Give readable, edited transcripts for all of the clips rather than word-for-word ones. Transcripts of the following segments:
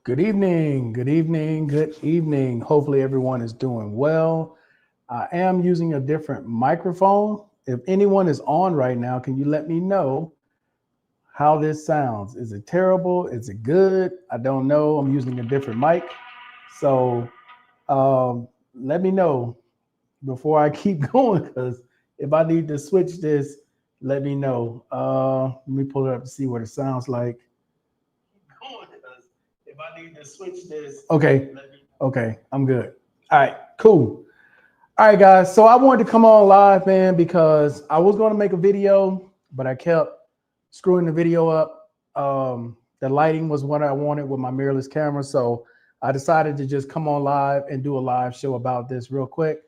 Good evening, good evening, good evening. Hopefully everyone is doing well. I am using a different microphone. If anyone is on right now, can you let me know how this sounds? Is it terrible? Is it good? I don't know. I'm using a different mic. So let me know before I keep going, because if I need to switch this, let me know. Let me pull it up to see what it sounds like. If I need to switch this. Okay. Okay. I'm good. All right. Cool. All right, guys. So I wanted to come on live, man, because I was going to make a video, but I kept screwing the video up. The lighting was what I wanted with my mirrorless camera. So I decided to just come on live and do a live show about this real quick.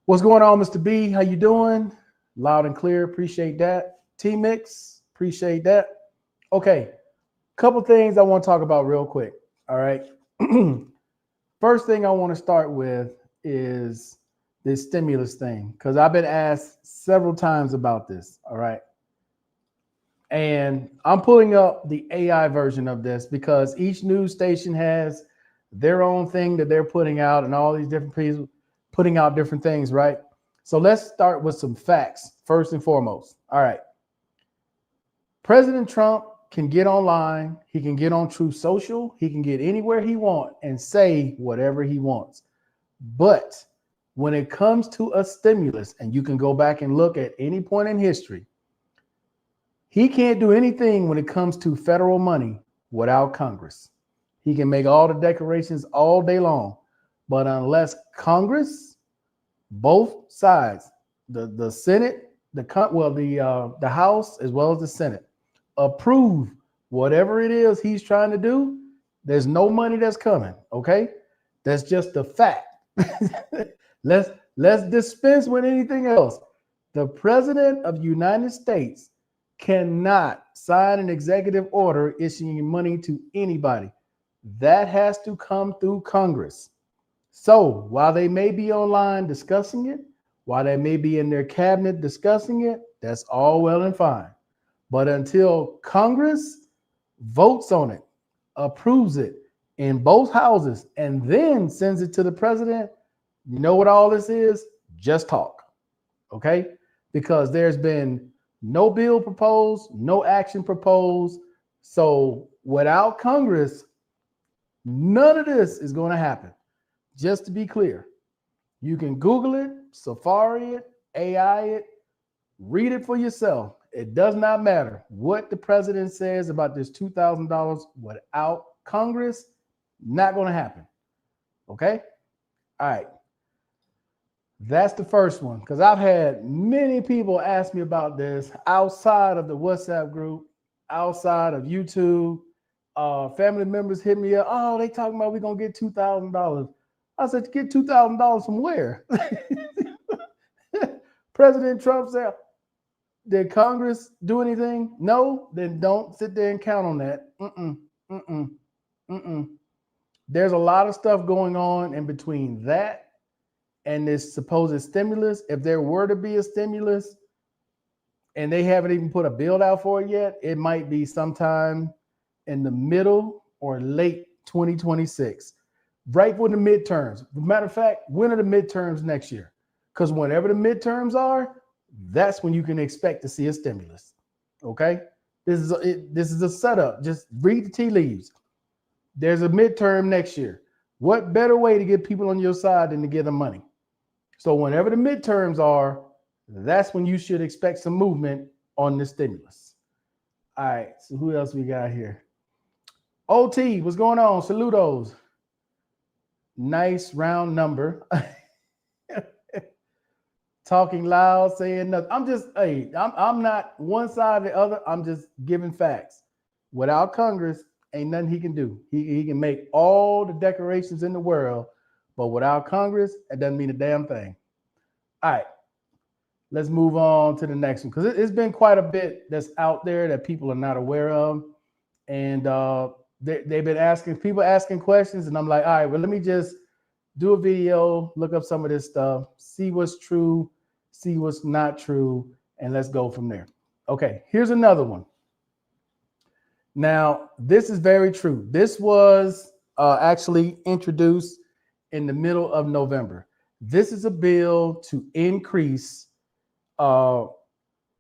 What's going on, Mr. B? How you doing? Loud and clear. Appreciate that. T-Mix. Appreciate that. Okay. Couple things I want to talk about real quick. All right. First thing I want to start with is this stimulus thing, because I've been asked several times about this. All right. And I'm pulling up the AI version of this because each news station has their own thing that they're putting out, and all these different people putting out different things. Right. So let's start with some facts first and foremost. All right. President Trump can get online, he can get on Truth Social, he can get anywhere he wants and say whatever he wants. But when it comes to a stimulus, and you can go back and look at any point in history, he can't do anything when it comes to federal money without Congress. He can make all the decorations all day long, but unless Congress, both sides, the Senate, the House as well as the Senate, approve whatever it is he's trying to do, there's no money that's coming. Okay, that's just a fact. let's dispense with anything else. The president of the United States cannot sign an executive order issuing money to anybody. That has to come through Congress. So while they may be online discussing it, while they may be in their cabinet discussing it, that's all well and fine. But until Congress votes on it, approves it in both houses, and then sends it to the president, you know what all this is? Just talk. Okay? Because there's been no bill proposed, no action proposed. So without Congress, none of this is going to happen. Just to be clear, you can Google it, Safari it, AI it, read it for yourself. It does not matter what the president says about this $2,000 without Congress, not going to happen. Okay? All right. That's the first one, because I've had many people ask me about this outside of the WhatsApp group, outside of YouTube. Family members hit me up. Oh, they talking about we're going to get $2,000. I said, get $2,000 from where? President Trump said, did Congress do anything? No, then don't sit there and count on that. There's a lot of stuff going on in between that and this supposed stimulus. If there were to be a stimulus and they haven't even put a bill out for it yet, it might be sometime in the middle or late 2026, right for the midterms. Matter of fact, when are the midterms next year? Because whenever the midterms are, that's when you can expect to see a stimulus. Okay, this is a setup. Just read the tea leaves. There's a midterm next year. What better way to get people on your side than to give them money? So whenever the midterms are, that's when you should expect some movement on the stimulus. All right, so who else we got here? OT, what's going on? Saludos. Nice round number. Talking loud, saying nothing. I'm not one side or the other. I'm just giving facts. Without Congress, ain't nothing he can do. He can make all the decorations in the world, but without Congress, it doesn't mean a damn thing. All right, let's move on to the next one, because it's been quite a bit that's out there that people are not aware of, and they've been asking questions, and I'm like, all right, well, let me just do a video, look up some of this stuff, see what's true, see what's not true, and let's go from there. Okay, here's another one. Now, this is very true. This was actually introduced in the middle of November. This is a bill to increase uh,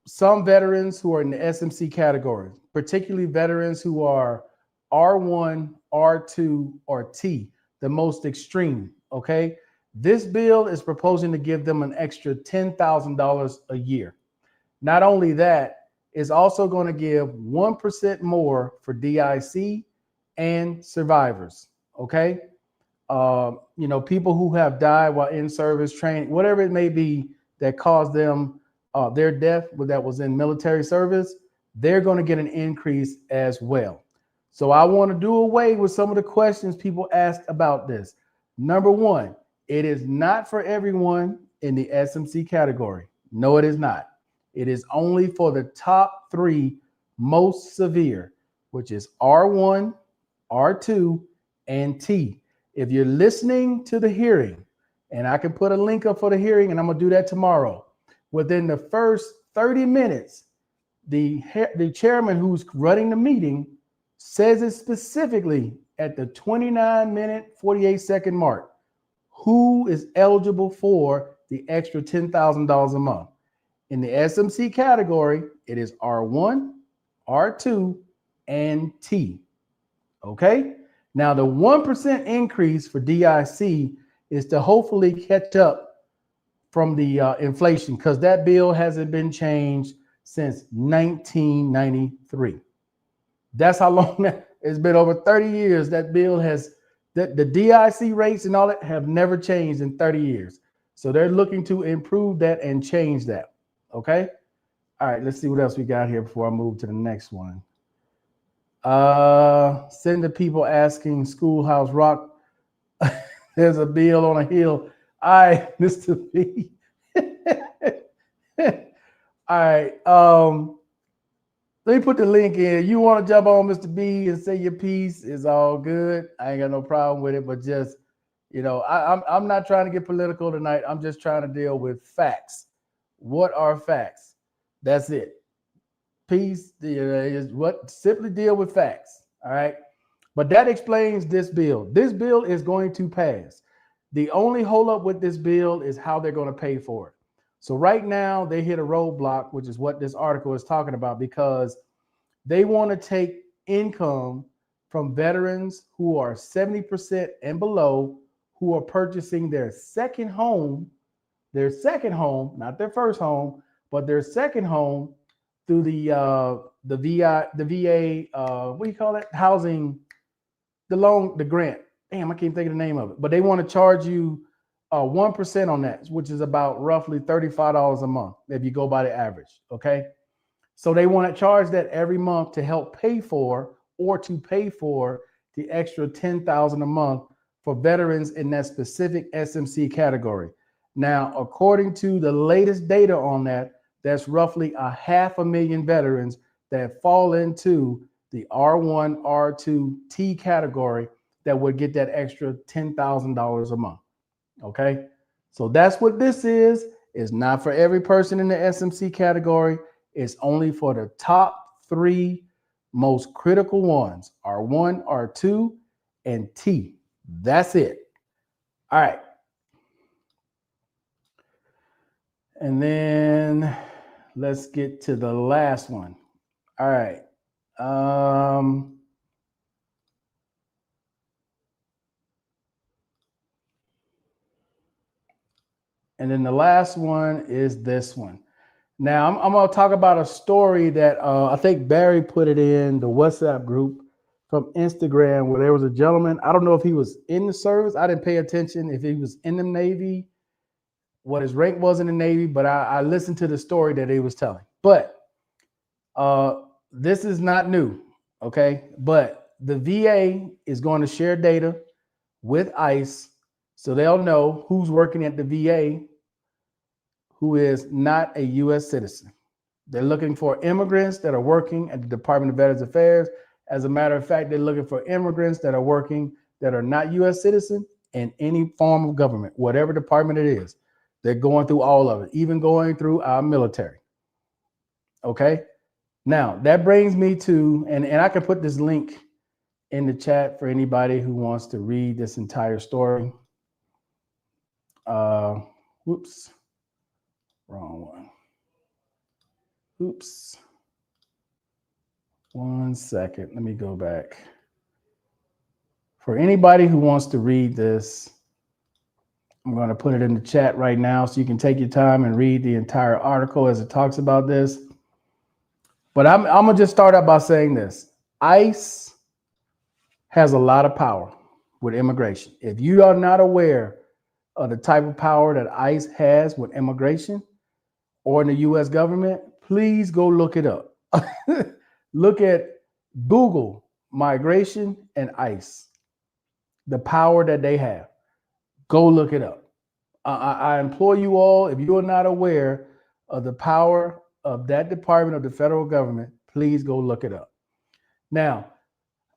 some veterans who are in the SMC category, particularly veterans who are R1, R2, or T, the most extreme. Okay. This bill is proposing to give them an extra $10,000 a year. Not only that, it's also going to give 1% more for DIC and survivors. Okay. People who have died while in service training, whatever it may be that caused them their death that was in military service, they're going to get an increase as well. So I want to do away with some of the questions people asked about this. Number one, it is not for everyone in the SMC category. No, it is not. It is only for the top three most severe, which is R1, R2, and T. If you're listening to the hearing, and I can put a link up for the hearing, and I'm going to do that tomorrow, within the first 30 minutes, the chairman who's running the meeting says it specifically at the 29-minute, 48-second mark, who is eligible for the extra $10,000 a month. In the SMC category, it is R1, R2, and T. Okay? Now, the 1% increase for DIC is to hopefully catch up from the inflation, because that bill hasn't been changed since 1993. That's how long that it's been, over 30 years. That bill has, the DIC rates and all that have never changed in 30 years. So they're looking to improve that and change that. Okay. All right. Let's see what else we got here before I move to the next one. Send the people asking Schoolhouse Rock. There's a bill on a hill. All right, Mr. B. All right. Let me put the link in. You want to jump on, Mr. B, and say your piece? It's all good. I ain't got no problem with it, but just, I'm not trying to get political tonight. I'm just trying to deal with facts. What are facts? That's it. Peace is what, simply deal with facts. All right. But that explains this bill. This bill is going to pass. The only holdup with this bill is how they're going to pay for it. So right now they hit a roadblock, which is what this article is talking about, because they want to take income from veterans who are 70% and below, who are purchasing their second home, not their first home, but their second home through the VA, what do you call it? Housing, the grant. Damn, I can't think of the name of it. But they want to charge you 1% on that, which is about roughly $35 a month if you go by the average. Okay. So they want to charge that every month to help pay for, or to pay for the extra $10,000 a month for veterans in that specific SMC category. Now, according to the latest data on that, that's roughly 500,000 veterans that fall into the R1, R2, T category that would get that extra $10,000 a month. Okay. So that's what this is. It's not for every person in the SMC category. It's only for the top three most critical ones, R1, R2, and T. That's it. All right. And then let's get to the last one. All right. And then the last one is this one. Now, I'm going to talk about a story that I think Barry put it in the WhatsApp group from Instagram, where there was a gentleman. I don't know if he was in the service. I didn't pay attention if he was in the Navy, what his rank was in the Navy, but I listened to the story that he was telling. But this is not new, okay? But the VA is going to share data with ICE, so they'll know who's working at the VA who is not a U.S. citizen. They're looking for immigrants that are working at the Department of Veterans Affairs. As a matter of fact, they're looking for immigrants that are working that are not U.S. citizen in any form of government, whatever department it is. They're going through all of it, even going through our military. Okay. Now that brings me to, and I can put this link in the chat for anybody who wants to read this entire story. Whoops, wrong one. Oops. 1 second. Let me go back. For anybody who wants to read this, I'm going to put it in the chat right now so you can take your time and read the entire article as it talks about this. But I'm going to just start out by saying this. ICE has a lot of power with immigration. If you are not aware of the type of power that ICE has with immigration or in the U.S. government, please go look it up. Look at Google migration and ICE, the power that they have. Go look it up. I implore you all, if you are not aware of the power of that department of the federal government, please go look it up. Now,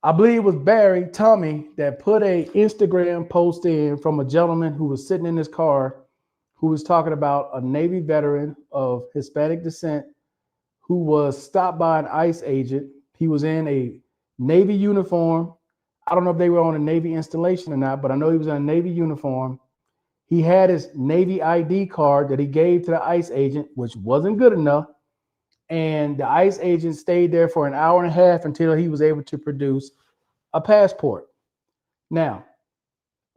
I believe it was Tommy, that put a Instagram post in from a gentleman who was sitting in his car who was talking about a Navy veteran of Hispanic descent who was stopped by an ICE agent. He was in a Navy uniform. I don't know if they were on a Navy installation or not, but I know he was in a Navy uniform. He had his Navy ID card that he gave to the ICE agent, which wasn't good enough. And the ICE agent stayed there for an hour and a half until he was able to produce a passport. Now,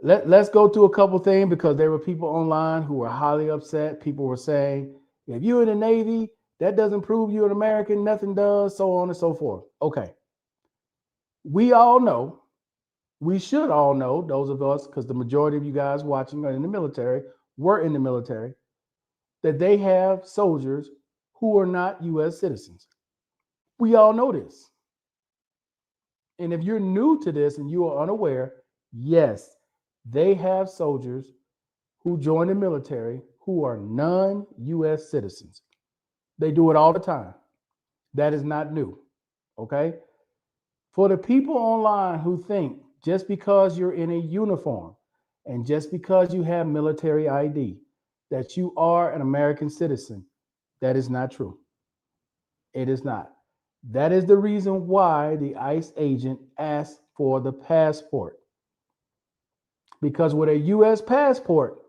let's go through a couple things because there were people online who were highly upset. People were saying, if you're in the Navy, that doesn't prove you're an American, nothing does, so on and so forth. Okay. We all know, we should all know, those of us, because the majority of you guys watching are in the military, were in the military, that they have soldiers who are not U.S. citizens. We all know this. And if you're new to this and you are unaware, yes, they have soldiers who join the military who are non-U.S. citizens. They do it all the time. That is not new, okay? For the people online who think just because you're in a uniform and just because you have military ID, that you are an American citizen, that is not true. It is not. That is the reason why the ICE agent asked for the passport. Because with a U.S. passport,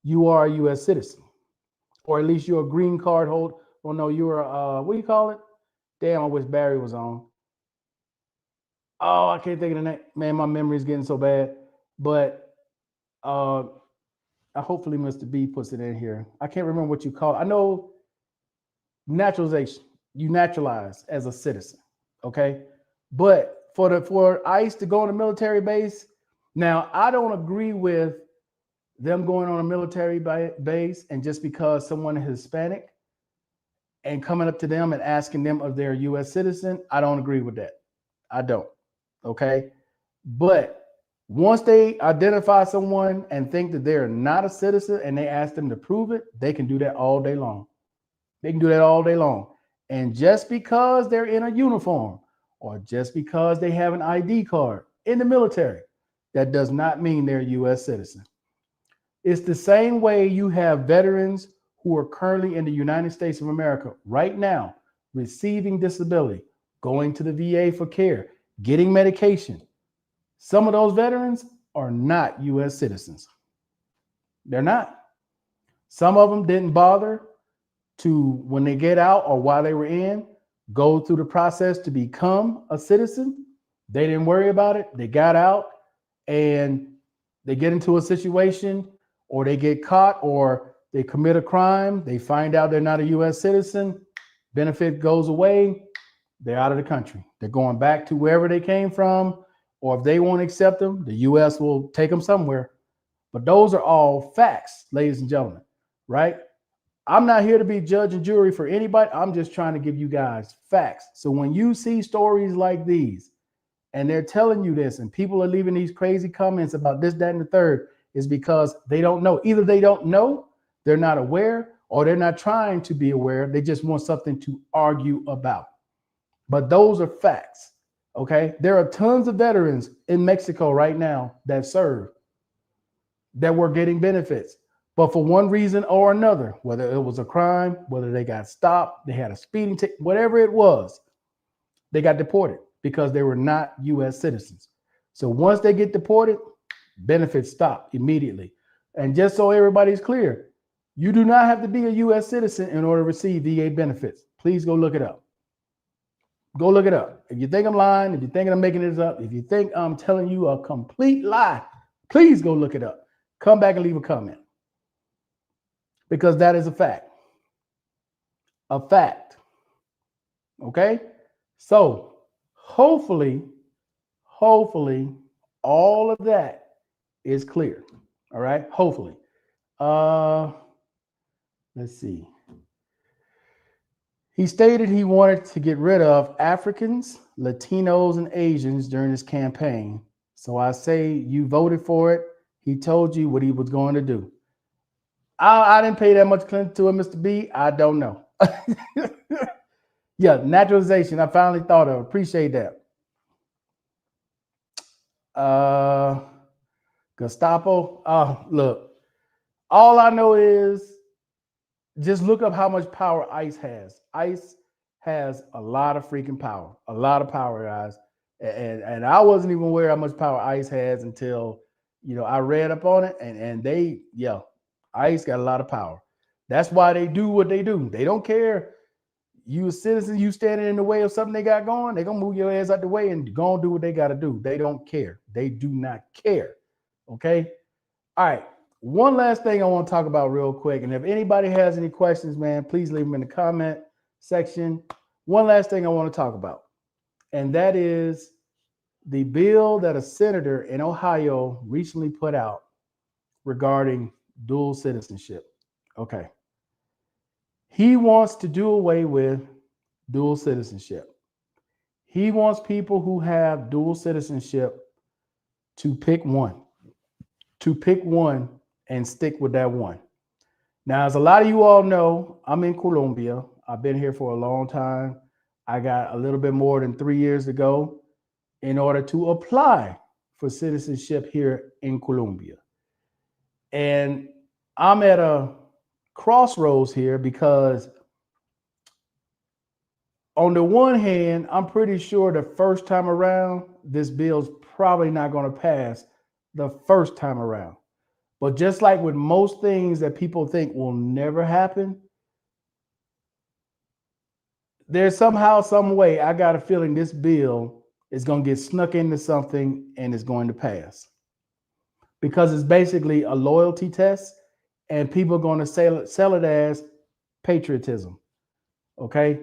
you are a U.S. citizen, or at least you're a green card holder. Well, no, you're what do you call it? Damn, I wish Barry was on. Oh, I can't think of the name. Man, my memory is getting so bad. But hopefully Mr. B puts it in here. I can't remember what you call it. I know naturalization. You naturalize as a citizen, okay? But for ICE to go on a military base, now I don't agree with them going on a military base and just because someone is Hispanic and coming up to them and asking them if they're a U.S. citizen, I don't agree with that. I don't, okay? But once they identify someone and think that they're not a citizen and they ask them to prove it, they can do that all day long. They can do that all day long. And just because they're in a uniform or just because they have an ID card in the military, that does not mean they're a U.S. citizen. It's the same way you have veterans who are currently in the United States of America right now, receiving disability, going to the VA for care, getting medication. Some of those veterans are not U.S. citizens. They're not. Some of them didn't bother to, when they get out or while they were in, go through the process to become a citizen. They didn't worry about it. They got out and they get into a situation or they get caught or they commit a crime. They find out they're not a U.S. citizen. Benefit goes away. They're out of the country. They're going back to wherever they came from, or if they won't accept them, the U.S. will take them somewhere. But those are all facts, ladies and gentlemen, right? I'm not here to be judge and jury for anybody. I'm just trying to give you guys facts. So when you see stories like these and they're telling you this and people are leaving these crazy comments about this, that, and the third, is because they don't know. Either they don't know, they're not aware, or they're not trying to be aware. They just want something to argue about. But those are facts, okay? There are tons of veterans in Mexico right now that serve, that were getting benefits. But for one reason or another, whether it was a crime, whether they got stopped, they had a speeding ticket, whatever it was, they got deported. because they were not U.S. citizens. So once they get deported, benefits stop immediately. And just so everybody's clear, you do not have to be a U.S. citizen in order to receive VA benefits. Please go look it up. Go look it up. If you think I'm lying, if you think I'm making this up, if you think I'm telling you a complete lie, please go look it up. Come back and leave a comment. Because that is a fact. A fact. Okay? So hopefully, all of that is clear. All right? Hopefully. Let's see. He stated he wanted to get rid of Africans, Latinos, and Asians during his campaign. So I say you voted for it. He told you what he was going to do. I didn't pay that much attention to it, Mr. B. I don't know. Yeah, naturalization. I finally thought of. Appreciate that. Gestapo. Look, all I know is just look up how much power ICE has. ICE has a lot of freaking power, guys. And I wasn't even aware how much power ICE has until, I read up on it, and ICE got a lot of power. That's why they do what they do. They don't care. You a citizen, you standing in the way of something they got going, they're going to move your ass out the way and go and do what they got to do. They don't care. They do not care. Okay? All right. One last thing I want to talk about real quick. And if anybody has any questions, man, please leave them in the comment section. One last thing I want to talk about, and that is the bill that a senator in Ohio recently put out regarding dual citizenship. Okay. He wants to do away with dual citizenship. He wants people who have dual citizenship to pick one and stick with that one. Now, as a lot of you all know, I'm in Colombia. I've been here for a long time. I got a little bit more than 3 years to go in order to apply for citizenship here in Colombia. And I'm at a crossroads here because on the one hand, I'm pretty sure the first time around, this bill's probably not going to pass the first time around. But just like with most things that people think will never happen, there's somehow, some way, I got a feeling this bill is going to get snuck into something and it's going to pass. Because it's basically a loyalty test and people are going to sell it as patriotism. Okay?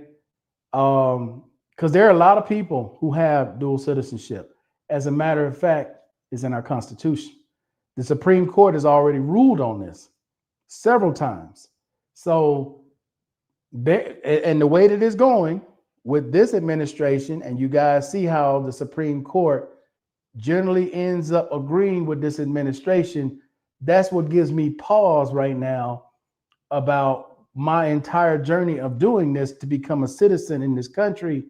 Because there are a lot of people who have dual citizenship. As a matter of fact, it's in our Constitution. The Supreme Court has already ruled on this several times. So, and the way that it's going with this administration, and you guys see how the Supreme Court generally ends up agreeing with this administration, that's what gives me pause right now about my entire journey of doing this to become a citizen in this country,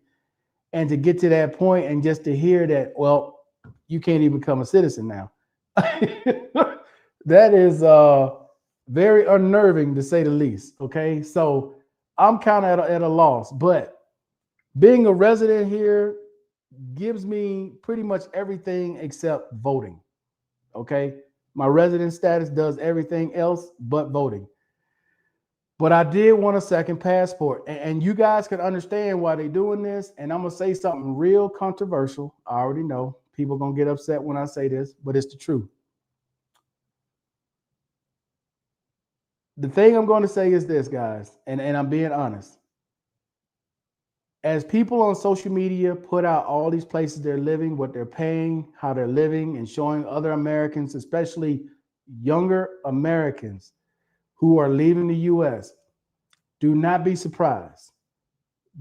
and to get to that point and just to hear that, well, you can't even become a citizen now. That is very unnerving, to say the least. Okay, so I'm kind of at a loss, but being a resident here gives me pretty much everything except voting. Okay, my resident status does everything else but voting. But I did want a second passport, and you guys can understand why they're doing this. And I'm gonna say something real controversial. I already know people are gonna get upset when I say this, but it's the truth. The thing I'm going to say is this, guys, and I'm being honest. As people on social media put out all these places they're living, what they're paying, how they're living, and showing other Americans, especially younger Americans who are leaving the U.S., do not be surprised.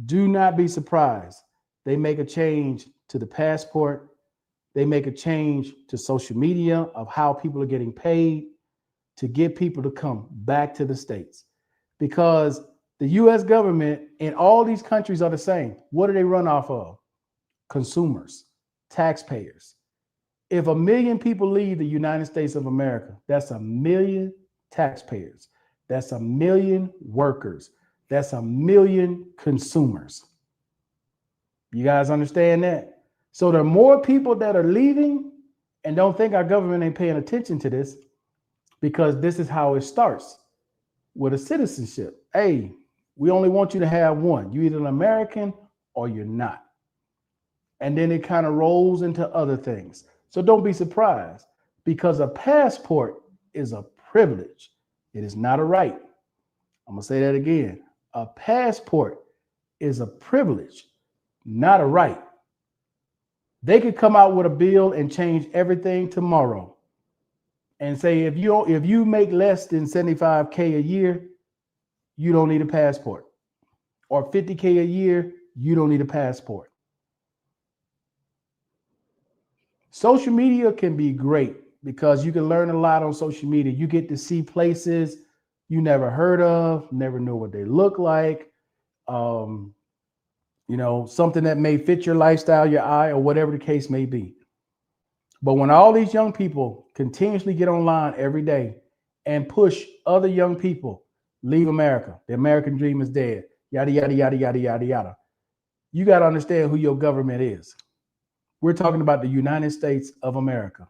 Do not be surprised. They make a change to the passport. They make a change to social media of how people are getting paid to get people to come back to the States. Because the U.S. government in all these countries are the same. What do they run off of? Consumers, taxpayers. If 1 million people leave the United States of America, that's 1 million taxpayers. That's 1 million workers. That's 1 million consumers. You guys understand that? So there are more people that are leaving, and don't think our government ain't paying attention to this, because this is how it starts with a citizenship. Hey, we only want you to have one. You're either an American or you're not. And then it kind of rolls into other things. So don't be surprised, because a passport is a privilege. It is not a right. I'm going to say that again. A passport is a privilege, not a right. They could come out with a bill and change everything tomorrow and say if you make less than 75K a year, you don't need a passport. Or 50K a year, you don't need a passport. Social media can be great because you can learn a lot on social media. You get to see places you never heard of, never know what they look like. Something that may fit your lifestyle, your eye, or whatever the case may be. But when all these young people continuously get online every day and push other young people, leave America, the American dream is dead, yada, yada, yada, yada, yada, yada, you got to understand who your government is. We're talking about the United States of America.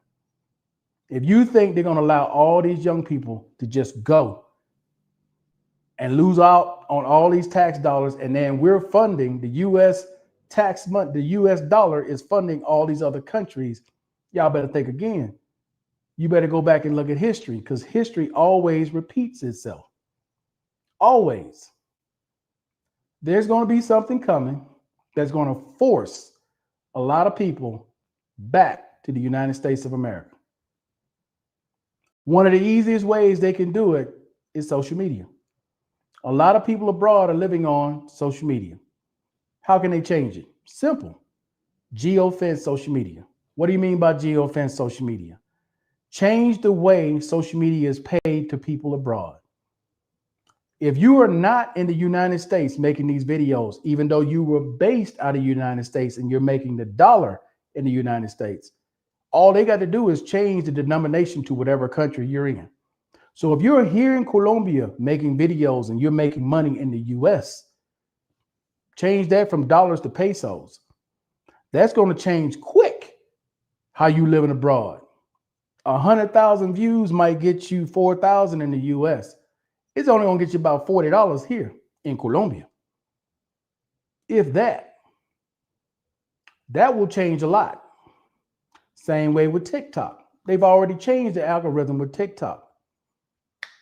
If you think they're going to allow all these young people to just go and lose out on all these tax dollars, and then we're funding the U.S. tax money, the U.S. dollar is funding all these other countries, y'all better think again. You better go back and look at history, because history always repeats itself. Always. There's going to be something coming that's going to force a lot of people back to the United States of America. One of the easiest ways they can do it is social media. A lot of people abroad are living on social media. How can they change it? Simple. Geofence social media. What do you mean by geofence social media? Change the way social media is paid to people abroad. If you are not in the United States making these videos, even though you were based out of the United States and you're making the dollar in the United States, all they got to do is change the denomination to whatever country you're in. So if you're here in Colombia making videos and you're making money in the US, change that from dollars to pesos. That's going to change quick how you living abroad. 100,000 views might get you 4,000 in the US. It's only going to get you about $40 here in Colombia. If that. That will change a lot. Same way with TikTok. They've already changed the algorithm with TikTok.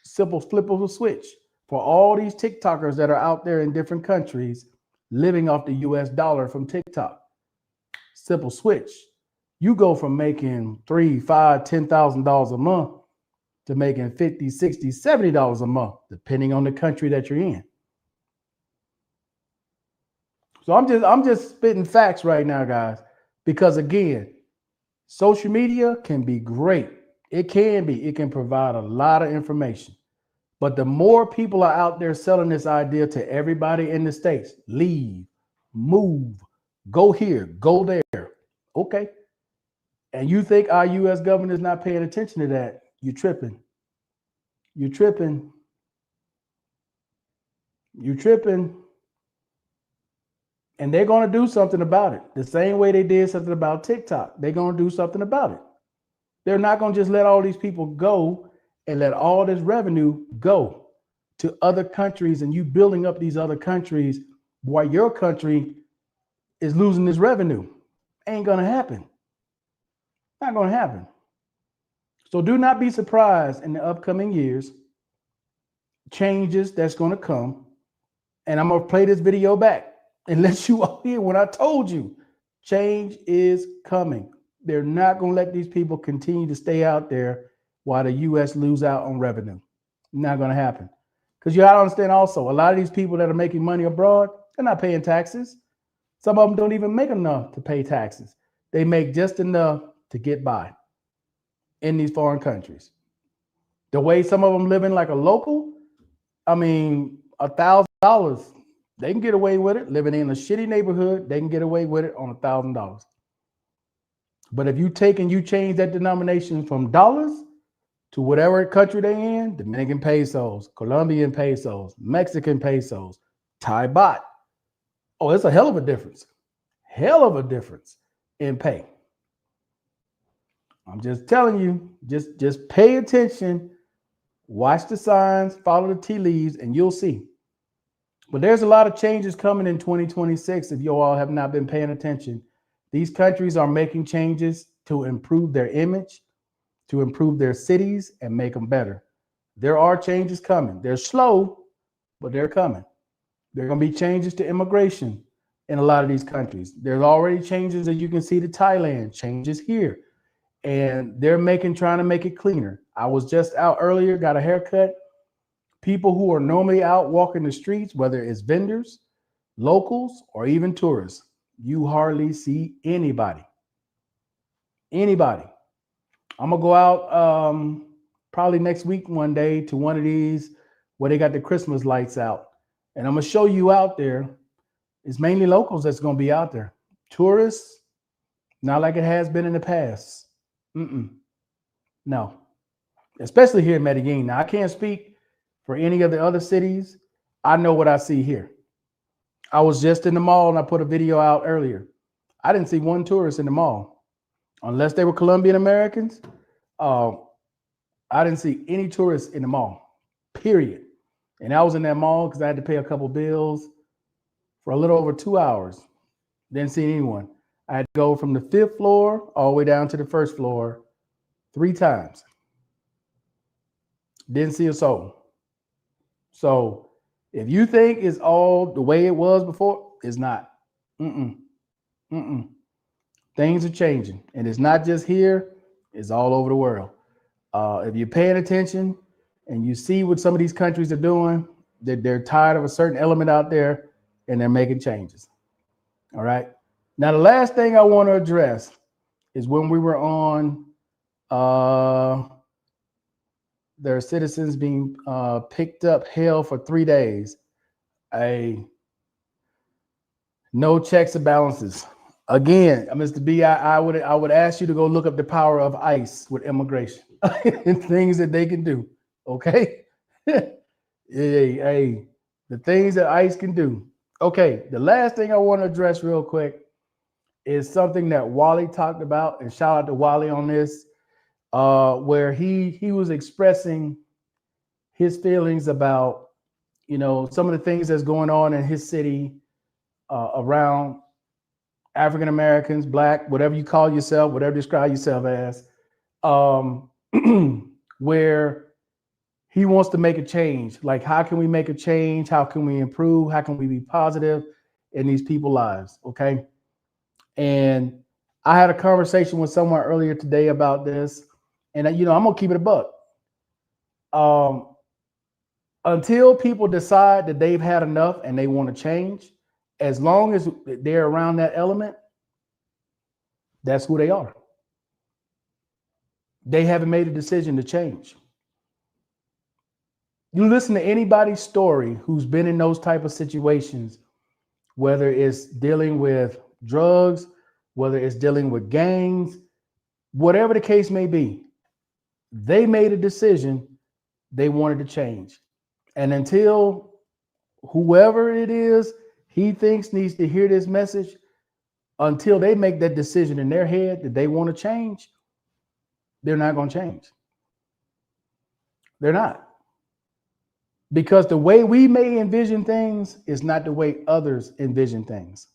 Simple flip of a switch for all these TikTokers that are out there in different countries living off the US dollar from TikTok. Simple switch. You go from making $3,000, $5,000, $10,000 a month to making $50, $60, $70 a month, depending on the country that you're in. So I'm just spitting facts right now, guys, because again, social media can be great. It can be. It can provide a lot of information. But the more people are out there selling this idea to everybody in the States, leave, move, go here, go there. Okay. And you think our U.S. government is not paying attention to that, you're tripping. You're tripping. You're tripping. And they're going to do something about it. The same way they did something about TikTok. They're going to do something about it. They're not going to just let all these people go and let all this revenue go to other countries and you building up these other countries while your country is losing this revenue. Ain't going to happen. Not going to happen. So do not be surprised in the upcoming years, changes that's going to come. And I'm going to play this video back and let you all hear what I told you. Change is coming. They're not going to let these people continue to stay out there while the U.S. lose out on revenue. Not going to happen. Because you got to understand also, a lot of these people that are making money abroad, they're not paying taxes. Some of them don't even make enough to pay taxes. They make just enough to get by in these foreign countries. The way some of them living like a local, I mean, $1,000, they can get away with it. Living in a shitty neighborhood, they can get away with it on $1,000. But if you take and you change that denomination from dollars to whatever country they in, Dominican pesos, Colombian pesos, Mexican pesos, Thai baht. Oh, it's a hell of a difference. Hell of a difference. and pay. I'm just telling you, just pay attention, watch the signs, follow the tea leaves, and you'll see. But there's a lot of changes coming in 2026 if you all have not been paying attention. These countries are making changes to improve their image, to improve their cities, and make them better. There are changes coming. They're slow, but they're coming. There are going to be changes to immigration in a lot of these countries. There's already changes that you can see to Thailand, changes here. And they're trying to make it cleaner. I was just out earlier, got a haircut. People who are normally out walking the streets, whether it's vendors, locals, or even tourists, you hardly see anybody. Anybody. I'm gonna go out probably next week one day to one of these where they got the Christmas lights out, and I'm gonna show you out there. It's mainly locals that's gonna be out there. Tourists, not like it has been in the past. No, especially here in Medellin. Now I can't speak for any of the other cities. I know what I see here. I was just in the mall and I put a video out earlier. I didn't see one tourist in the mall, unless they were Colombian Americans. I didn't see any tourists in the mall, period. And I was in that mall because I had to pay a couple bills for a little over 2 hours. Didn't see anyone. I had to go from the 5th floor all the way down to the 1st floor 3 times. Didn't see a soul. So if you think it's all the way it was before, it's not. Things are changing. And it's not just here, it's all over the world. If you're paying attention and you see what some of these countries are doing, that they're tired of a certain element out there and they're making changes. All right. Now, the last thing I want to address is when we were on their citizens being picked up, held for 3 days. No checks and balances. Again, Mr. B, I would ask you to go look up the power of ICE with immigration and things that they can do. Okay. Hey, the things that ICE can do. Okay, the last thing I want to address real quick is something that Wally talked about, and shout out to Wally on this, where he was expressing his feelings about, some of the things that's going on in his city around African Americans, Black, whatever you call yourself, whatever you describe yourself as, where he wants to make a change. Like, how can we make a change? How can we improve? How can we be positive in these people's lives? Okay. And I had a conversation with someone earlier today about this. And, I'm going to keep it a buck. Until people decide that they've had enough and they want to change, as long as they're around that element, that's who they are. They haven't made a decision to change. You listen to anybody's story who's been in those type of situations, whether it's dealing with drugs, whether it's dealing with gangs, whatever the case may be, they made a decision they wanted to change. And until whoever it is he thinks needs to hear this message, until they make that decision in their head that they want to change, they're not going to change. They're not. Because the way we may envision things is not the way others envision things.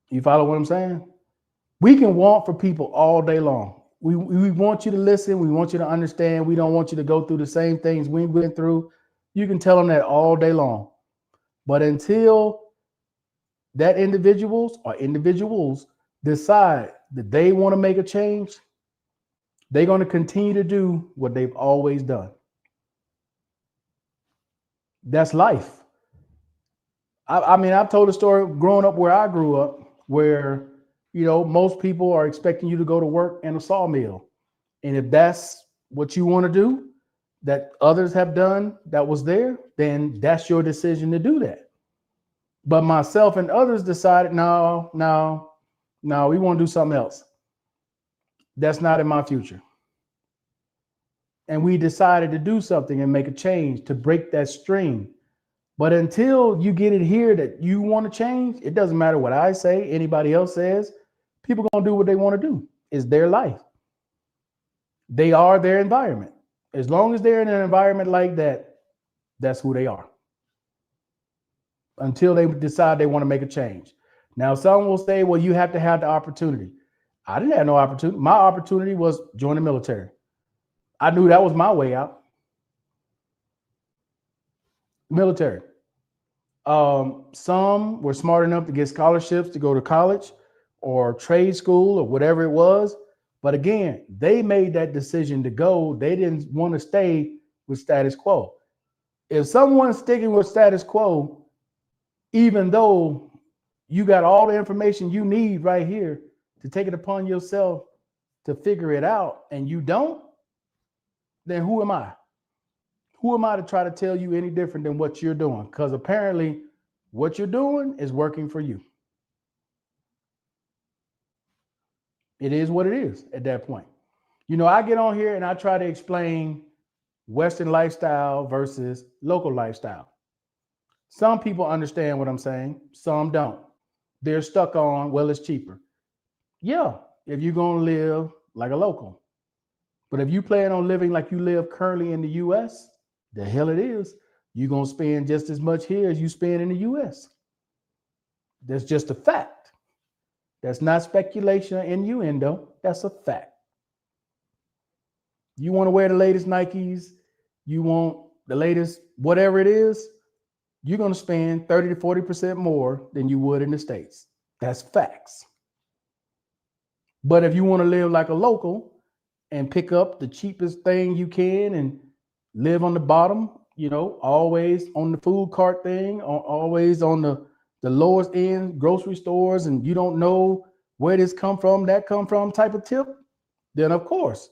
You follow what I'm saying? We can want for people all day long. We want you to listen. We want you to understand. We don't want you to go through the same things we went through. You can tell them that all day long. But until that individuals decide that they want to make a change, they're going to continue to do what they've always done. That's life. I mean, I've told a story growing up where I grew up, where, most people are expecting you to go to work in a sawmill. And if that's what you want to do, that others have done that was there, then that's your decision to do that. But myself and others decided, no, we want to do something else. That's not in my future. And we decided to do something and make a change to break that string But until you get it here that you want to change, it doesn't matter what I say, anybody else says. People gonna do what they want to do. It's their life. They are their environment. As long as they're in an environment like that, that's who they are. Until they decide they want to make a change. Now, some will say, well, you have to have the opportunity. I didn't have no opportunity. My opportunity was join the military. I knew that was my way out. Military. Some were smart enough to get scholarships to go to college or trade school or whatever it was. But again, they made that decision to go. They didn't want to stay with status quo. If someone's sticking with status quo, even though you got all the information you need right here to take it upon yourself to figure it out, and you don't, then who am I? Who am I to try to tell you any different than what you're doing? Because apparently what you're doing is working for you. It is what it is at that point. You know, I get on here and I try to explain Western lifestyle versus local lifestyle. Some people understand what I'm saying, some don't. They're stuck on, well, it's cheaper. Yeah, if you're going to live like a local. But if you plan on living like you live currently in the US, the hell it is, you're going to spend just as much here as you spend in the US. That's just a fact. That's not speculation or innuendo. That's a fact. You want to wear the latest Nikes, you want the latest whatever it is, you're going to spend 30 to 40% more than you would in the States. That's facts. But if you want to live like a local and pick up the cheapest thing you can and live on the bottom, you know, always on the food cart thing, always on the lowest end grocery stores, and you don't know where this come from, that come from type of tip, then of course,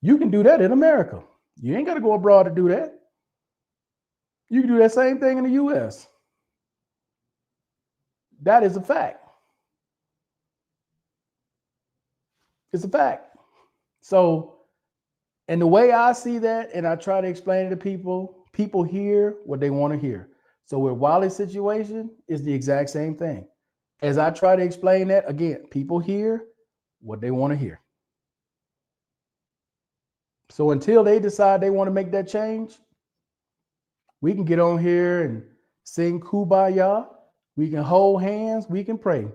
you can do that in America. You ain't got to go abroad to do that. You can do that same thing in the US. That is a fact. It's a fact. So, and the way I see that, and I try to explain it to people, people hear what they want to hear. So with Wally's situation, is the exact same thing. As I try to explain that, again, people hear what they want to hear. So until they decide they want to make that change, we can get on here and sing Kumbaya. We can hold hands. We can pray.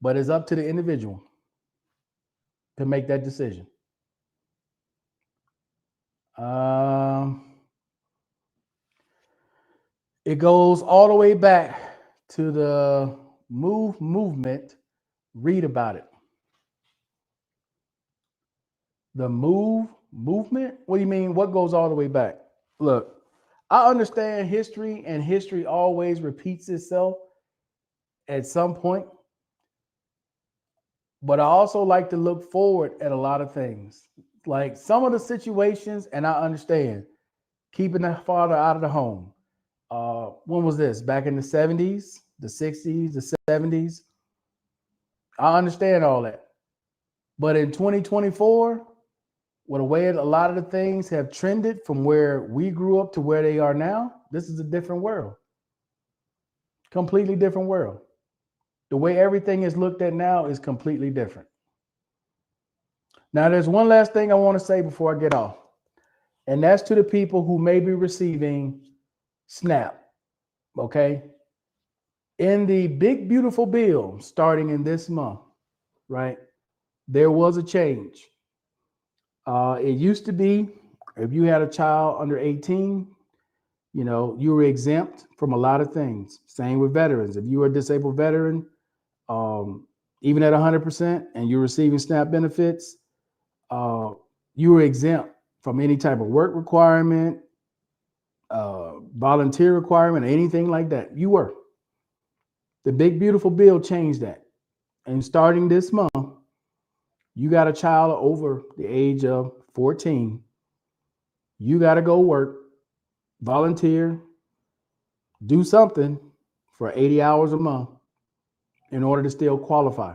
But it's up to the individual to make that decision. It goes all the way back to the movement. Read about it. The movement? What do you mean? What goes all the way back? Look, I understand history, and history always repeats itself at some point. But I also like to look forward at a lot of things. Like some of the situations, and I understand keeping the father out of the home. When was this? Back in the 70s, the 60s, the 70s. I understand all that. But in 2024, with the way a lot of the things have trended from where we grew up to where they are now, this is a different world. Completely different world. The way everything is looked at now is completely different. Now, there's one last thing I want to say before I get off, and that's to the people who may be receiving SNAP, okay? In the big, beautiful bill starting in this month, right, there was a change. It used to be if you had a child under 18, you know, you were exempt from a lot of things. Same with veterans. If you were a disabled veteran, even at 100% and you're receiving SNAP benefits, you were exempt from any type of work requirement, volunteer requirement, or anything like that. You were. The big, beautiful bill changed that. And starting this month, you got a child over the age of 14, you got to go work, volunteer, do something for 80 hours a month in order to still qualify.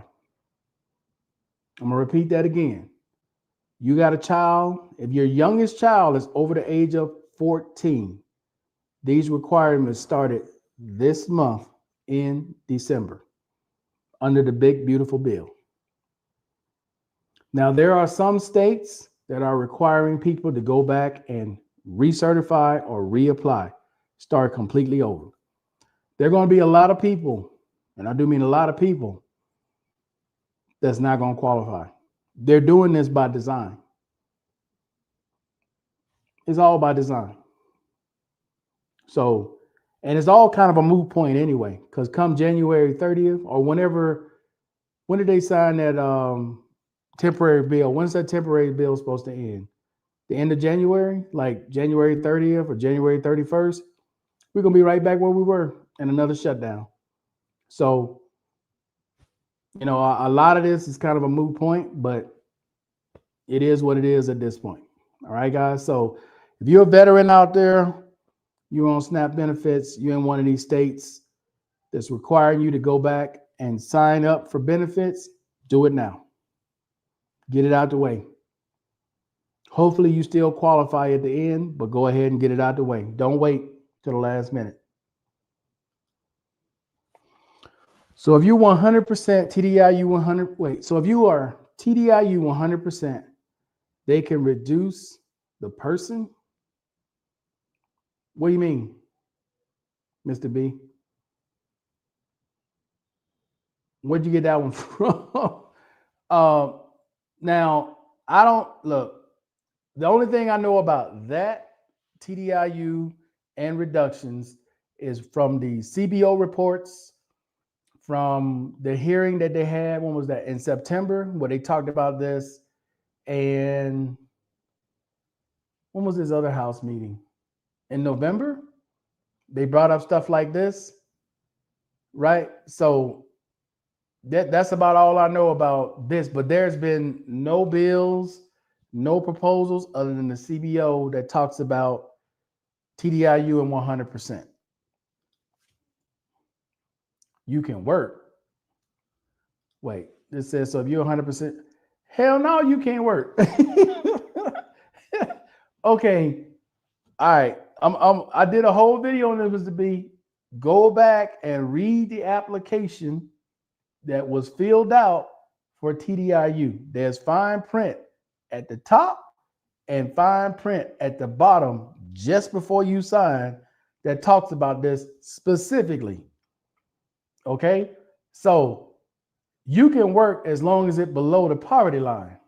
I'm going to repeat that again. You got a child, if your youngest child is over the age of 14, These requirements started this month in December under the big, beautiful bill. Now, there are some states that are requiring people to go back and recertify or reapply, start completely over. There are going to be a lot of people, and I do mean a lot of people, that's not going to qualify. They're doing this by design. It's all by design. So, and it's all kind of a moot point anyway, because come January 30th or whenever, when did they sign that temporary bill? When's that temporary bill supposed to end? The end of January, like January 30th or January 31st? We're going to be right back where we were in another shutdown. So, you know, a lot of this is kind of a moot point, but it is what it is at this point. All right, guys. So if you're a veteran out there, you're on SNAP benefits, you're in one of these states that's requiring you to go back and sign up for benefits, do it now. Get it out the way. Hopefully you still qualify at the end, but go ahead and get it out the way. Don't wait till the last minute. So if you 100% TDIU 100, wait, so if you are TDIU 100%, they can reduce the person? What do you mean, Mr. B? Where'd you get that one from? Now, I don't, look, the only thing I know about that TDIU and reductions is from the CBO reports, from the hearing that they had, when was that, in September, where they talked about this, and when was this other House meeting? In November? They brought up stuff like this, right? So that's about all I know about this, but there's been no bills, no proposals other than the CBO that talks about TDIU and 100%. You can work. Wait, this says, so if you're 100%, hell no, you can't work. Okay, all right. I did a whole video on this, to be, go back and read the application that was filled out for TDIU. There's fine print at the top and fine print at the bottom just before you sign that talks about this specifically. Okay, so you can work as long as it's below the poverty line.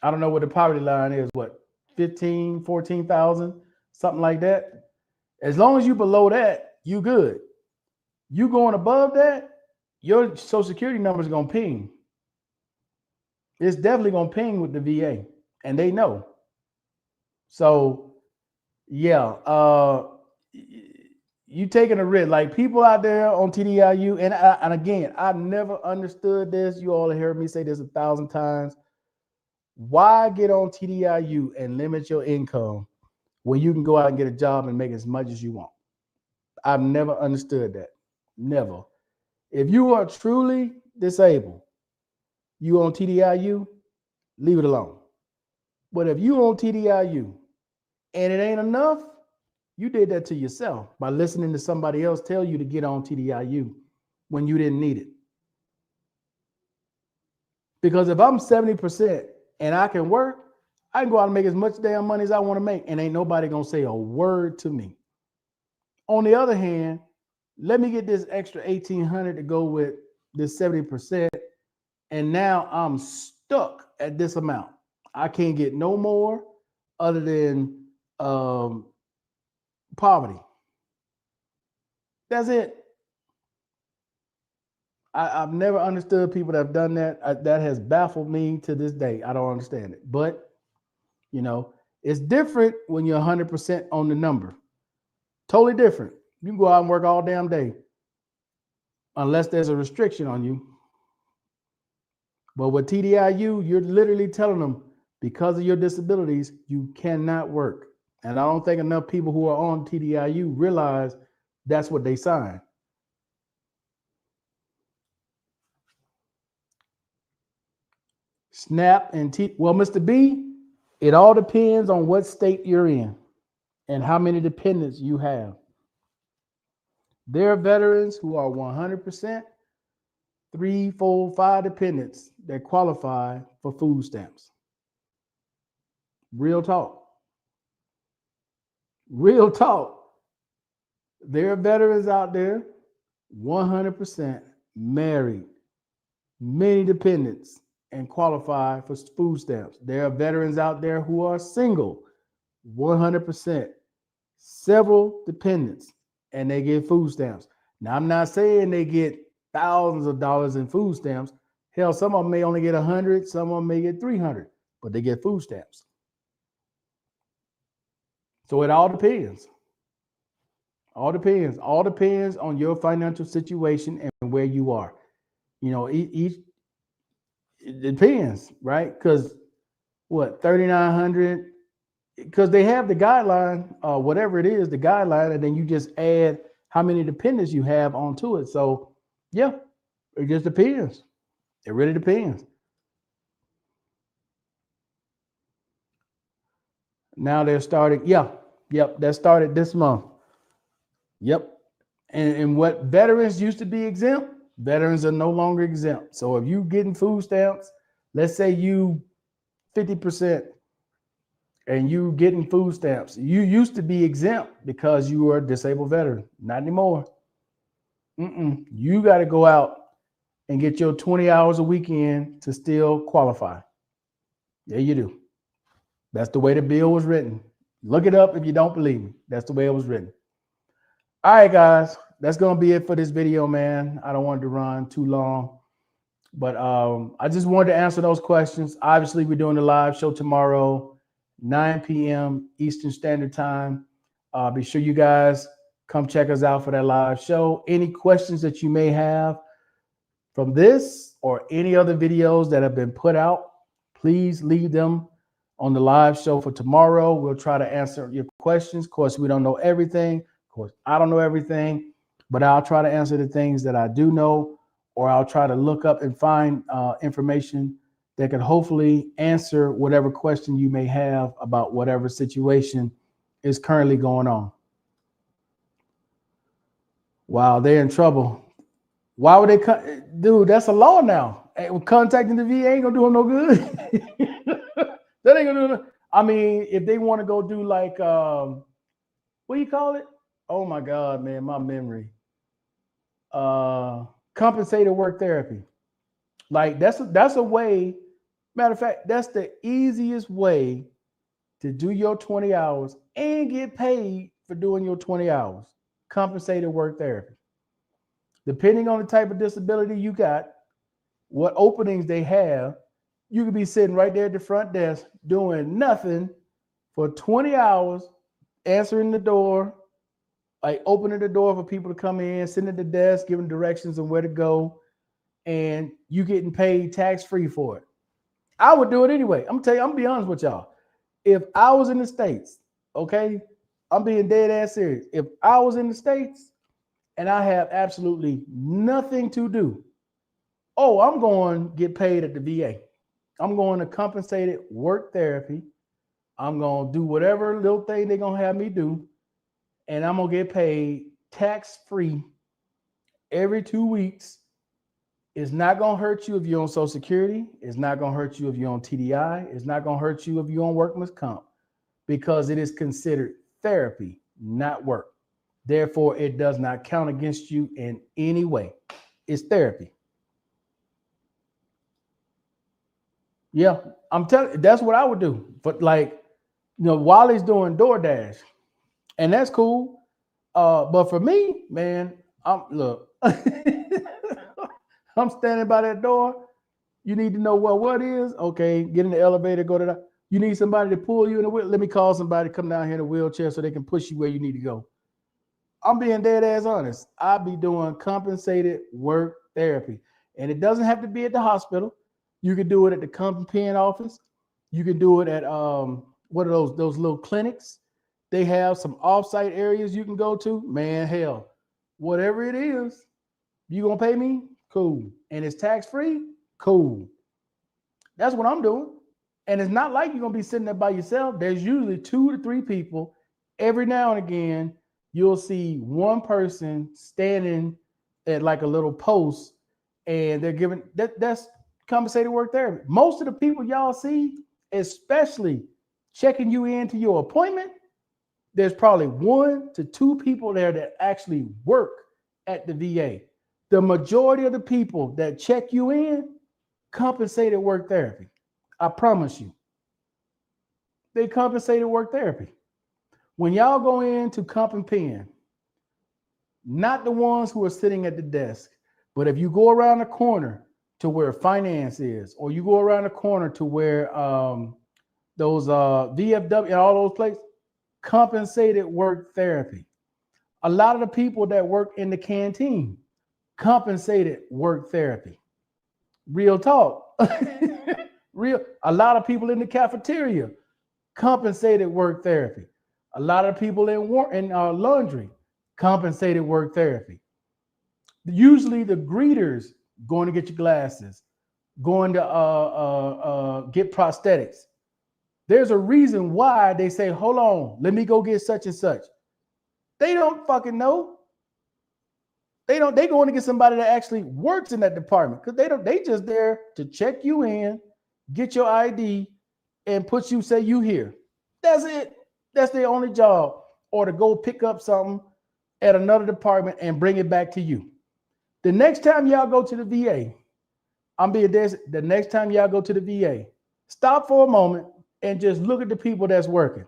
I don't know what the poverty line is, what, 15, 14,000, something like that. As long as you below that, you good. You going above that, your Social Security number is going to ping. It's definitely going to ping with the VA, and they know. So, yeah, you taking a risk. Like people out there on TDIU, and again, I never understood this. You all have heard me say this 1,000 times. Why get on TDIU and limit your income when you can go out and get a job and make as much as you want? I've never understood that. Never. If you are truly disabled, you on TDIU, leave it alone. But if you on TDIU and it ain't enough, you did that to yourself by listening to somebody else tell you to get on TDIU when you didn't need it. Because if I'm 70% and I can work, I can go out and make as much damn money as I want to make, and ain't nobody gonna say a word to me. On the other hand, let me get this extra 1,800 to go with this 70%, and now I'm stuck at this amount. I can't get no more other than poverty. That's it. I've never understood people that have done that. That has baffled me to this day. I don't understand it. But, you know, it's different when you're 100% on the number. Totally different. You can go out and work all damn day unless there's a restriction on you. But with TDIU, you're literally telling them, because of your disabilities, you cannot work. And I don't think enough people who are on TDIU realize that's what they signed. SNAP and well, Mr. B, it all depends on what state you're in and how many dependents you have. There are veterans who are 100%, 3, 4, 5 dependents that qualify for food stamps. Real talk. Real talk. There are veterans out there, 100% married, many dependents, and qualify for food stamps. There are veterans out there who are single, 100%, several dependents, and they get food stamps. Now, I'm not saying they get thousands of dollars in food stamps. Hell, some of them may only get 100, some of them may get 300, but they get food stamps. So it all depends. All depends. All depends on your financial situation and where you are. You know, each it depends, right? Because what 3,900? Because they have the guideline, whatever it is, the guideline, and then you just add how many dependents you have onto it. So, yeah, it just depends. It really depends. Now they're starting. Yeah, yep, that started this month. Yep. And what veterans used to be exempt, veterans are no longer exempt. So if you getting food stamps, let's say you 50% and you getting food stamps, you used to be exempt because you were a disabled veteran. Not anymore. You got to go out and get your 20 hours a weekend to still qualify. Yeah, you do. That's the way the bill was written. Look it up if you don't believe me. That's the way it was written. All right, guys, that's going to be it for this video, man. I don't want it to run too long, but I just wanted to answer those questions. Obviously, we're doing the live show tomorrow, 9 p.m. Eastern Standard Time. Be sure you guys come check us out for that live show. Any questions that you may have from this or any other videos that have been put out, please leave them on the live show for tomorrow. We'll try to answer your questions. Of course, we don't know everything. Of course, I don't know everything, but I'll try to answer the things that I do know, or I'll try to look up and find information that can hopefully answer whatever question you may have about whatever situation is currently going on. Wow, they're in trouble. Why would they dude, that's a law now. Contacting the VA ain't gonna do them no good. That ain't gonna do no. I mean, if they want to go do like what do you call it? Oh my God, man, my memory. Compensated work therapy. Like that's a way. Matter of fact, that's the easiest way to do your 20 hours and get paid for doing your 20 hours. Compensated work therapy. Depending on the type of disability you got, what openings they have, you could be sitting right there at the front desk doing nothing for 20 hours, answering the door, like opening the door for people to come in, sitting at the desk, giving directions on where to go, and you getting paid tax-free for it. I would do it anyway. I'm gonna be honest with y'all. If I was in the States, okay, I'm being dead ass serious. If I was in the States and I have absolutely nothing to do, I'm going to get paid at the VA. I'm going to compensated work therapy. I'm going to do whatever little thing they're going to have me do. And I'm going to get paid tax-free every 2 weeks. It's not going to hurt you if you're on Social Security. It's not going to hurt you if you're on TDI. It's not going to hurt you if you're on workman's comp, because it is considered therapy, not work. Therefore, it does not count against you in any way. It's therapy. Yeah, I'm telling you, that's what I would do. But like, Wally's doing DoorDash, and that's cool. But for me, man, look, I'm standing by that door. You need to know what is. Okay, get in the elevator, go to that. You need somebody to pull you in the wheel. Let me call somebody to come down here in a wheelchair so they can push you where you need to go. I'm being dead ass honest. I'll be doing compensated work therapy. And it doesn't have to be at the hospital. You can do it at the company office. You can do it at what are those little clinics? They have some offsite areas you can go to. Man, hell, whatever it is, you gonna pay me? Cool. And it's tax-free? Cool. That's what I'm doing. And it's not like you're gonna be sitting there by yourself. There's usually 2 to 3 people every now and again you'll see one person standing at like a little post, and they're giving that's compensated work therapy. Most of the people y'all see, especially checking you into your appointment, there's probably 1 to 2 people there that actually work at the VA. The majority of the people that check you in, compensated work therapy. I promise you, they compensated work therapy. When y'all go into comp and pen, not the ones who are sitting at the desk, but if you go around the corner to where finance is, or you go around the corner to where those VFW and all those places, compensated work therapy. A lot of the people that work in the canteen, compensated work therapy. Real talk. Real. A lot of people in the cafeteria, compensated work therapy. A lot of people in laundry, compensated work therapy. Usually the greeters going to get your glasses, going to get prosthetics. There's a reason why they say, hold on, let me go get such and such. They don't fucking know. They going to get somebody that actually works in that department, because they just there to check you in, get your ID, and put you, say you here. That's it. That's their only job. Or to go pick up something at another department and bring it back to you. The next time y'all go to the VA, the next time y'all go to the VA, stop for a moment and just look at the people that's working.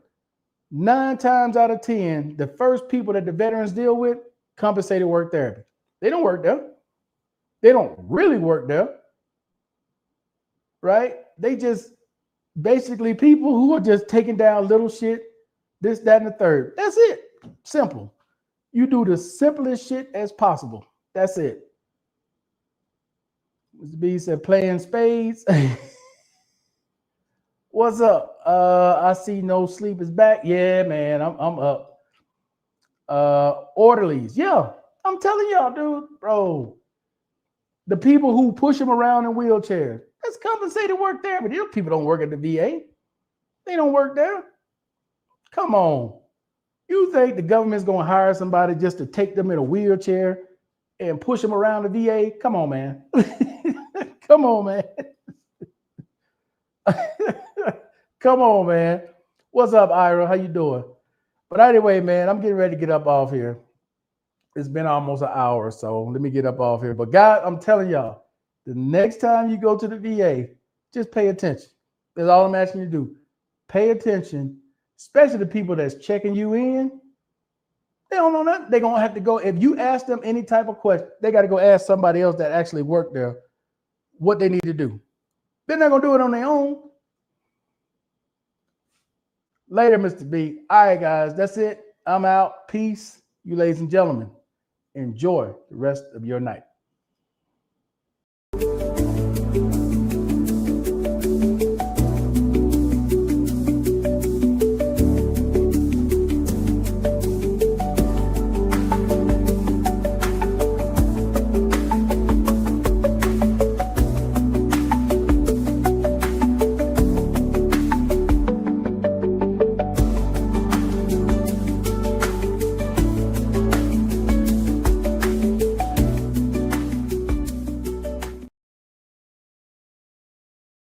9 times out of 10, the first people that the veterans deal with, compensated work therapy. They don't work there. They don't really work there, right? They just basically people who are just taking down little shit, this, that, and the third. That's it. Simple. You do the simplest shit as possible. That's it. Mr. B said, playing spades. What's up? I see no sleep is back. Yeah, man, I'm up. Orderlies. Yeah, I'm telling y'all, dude, bro. The people who push them around in wheelchairs, that's compensated work therapy. These people don't work at the VA. They don't work there. Come on. You think the government's going to hire somebody just to take them in a wheelchair and push them around the VA? Come on, man. Come on, man. Come on, man. What's up, Ira? How you doing? But anyway, man, I'm getting ready to get up off here. It's been almost an hour, so let me get up off here. But guys, I'm telling y'all, the next time you go to the VA, just pay attention. That's all I'm asking you to do. Pay attention, especially the people that's checking you in. They don't know nothing. They're going to have to go. If you ask them any type of question, they got to go ask somebody else that actually worked there what they need to do. They're not going to do it on their own. Later, Mr. B. All right, guys, that's it. I'm out. Peace. You ladies and gentlemen, enjoy the rest of your night.